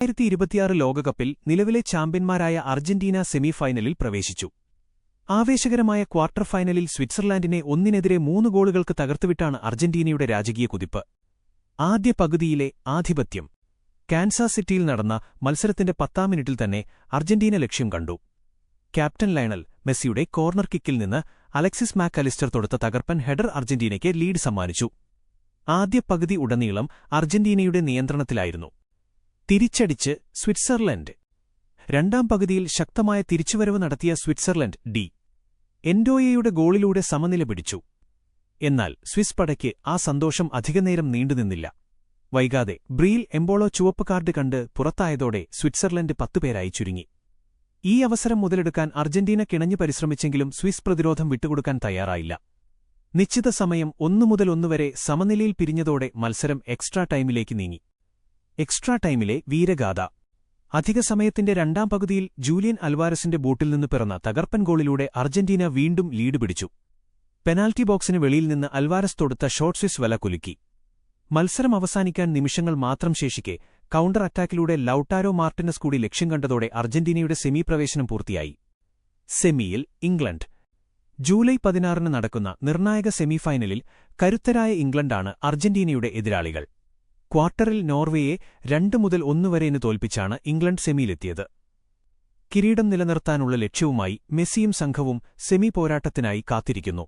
2026 ലോകകപ്പിൽ നിലവിലെ ചാമ്പ്യന്മാരായ അർജന്റീന സെമിഫൈനലിൽ പ്രവേശിച്ചു. ആവേശകരമായ ക്വാർട്ടർ ഫൈനലിൽ സ്വിറ്റ്സർലാൻഡിനെ 1-3 ഗോളുകൾക്ക് തകർത്തുവിട്ടാണ് അർജന്റീനയുടെ രാജകീയ കുതിപ്പ്. ആദ്യ പകുതിയിലെ ആധിപത്യം. കാൻസാസ് സിറ്റിയിൽ നടന്ന മത്സരത്തിന്റെ 10-ാം മിനിറ്റിൽ തന്നെ അർജന്റീന ലക്ഷ്യം കണ്ടു. ക്യാപ്റ്റൻ ലയണൽ മെസ്സിയുടെ കോർണർ കിക്കിൽ നിന്ന് അലക്സിസ് മാക്കലിസ്റ്റർ തൊടുത്ത തകർപ്പൻ ഹെഡർ അർജന്റീനയ്ക്ക് ലീഡ് സമ്മാനിച്ചു. ആദ്യ പകുതി ഉടനീളം അർജന്റീനയുടെ നിയന്ത്രണത്തിലായിരുന്നു. തിരിച്ചടിച്ച് സ്വിറ്റ്സർലൻഡ്. രണ്ടാം പകുതിയിൽ ശക്തമായ തിരിച്ചുവരവ് നടത്തിയ സ്വിറ്റ്സർലൻഡ് എൻഡോയയുടെ ഗോളിലൂടെ സമനില പിടിച്ചു. എന്നാൽ സ്വിസ് പടയ്ക്ക് ആ സന്തോഷം അധികനേരം നീണ്ടുനിന്നില്ല. വൈകാതെ ബ്രീൽ എംബോളോ ചുവപ്പ് കാർഡ് കണ്ട് പുറത്തായതോടെ സ്വിറ്റ്സർലൻഡ് 10 പേരായി ചുരുങ്ങി. ഈ അവസരം മുതലെടുക്കാൻ അർജന്റീന കിണഞ്ഞു പരിശ്രമിച്ചെങ്കിലും സ്വിസ് പ്രതിരോധം വിട്ടുകൊടുക്കാൻ തയ്യാറായില്ല. നിശ്ചിത സമയം 1-1 വരെ സമനിലയിൽ പിരിഞ്ഞതോടെ മത്സരം എക്സ്ട്രാ ടൈമിലേക്ക് നീങ്ങി. എക്സ്ട്രാ ടൈമിലെ വീരഗാഥ. അധിക സമയത്തിന്റെ രണ്ടാം പകുതിയിൽ ജൂലിയൻ അൽവാരസിന്റെ ബൂട്ടിൽ നിന്ന് പിറന്ന തകർപ്പൻ ഗോളിലൂടെ അർജന്റീന വീണ്ടും ലീഡ് പിടിച്ചു. പെനാൽറ്റി ബോക്സിന് വെളിയിൽ നിന്ന് അൽവാരസ് തൊടുത്ത ഷോട്ട് സ്വിസ് വല കുലുക്കി. മത്സരം അവസാനിക്കാൻ നിമിഷങ്ങൾ മാത്രം ശേഷിക്കെ കൗണ്ടർ അറ്റാക്കിലൂടെ ലൗട്ടാരോ മാർട്ടിനസ് കൂടി ലക്ഷ്യം കണ്ടതോടെ അർജന്റീനയുടെ സെമി പ്രവേശനം പൂർത്തിയായി. സെമിയിൽ ഇംഗ്ലണ്ട്. ജൂലൈ 16-ന് നടക്കുന്ന നിർണായക സെമിഫൈനലിൽ കരുത്തരായ ഇംഗ്ലണ്ടാണ് അർജന്റീനയുടെ എതിരാളികൾ. ക്വാർട്ടറിൽ നോർവേയെ 2-1 വരെന് തോൽപ്പിച്ചാണ് ഇംഗ്ലണ്ട് സെമിയിലെത്തിയത്. കിരീടം നിലനിർത്താനുള്ള ലക്ഷ്യവുമായി മെസ്സിയും സംഘവും സെമി പോരാട്ടത്തിനായി കാത്തിരിക്കുന്നു.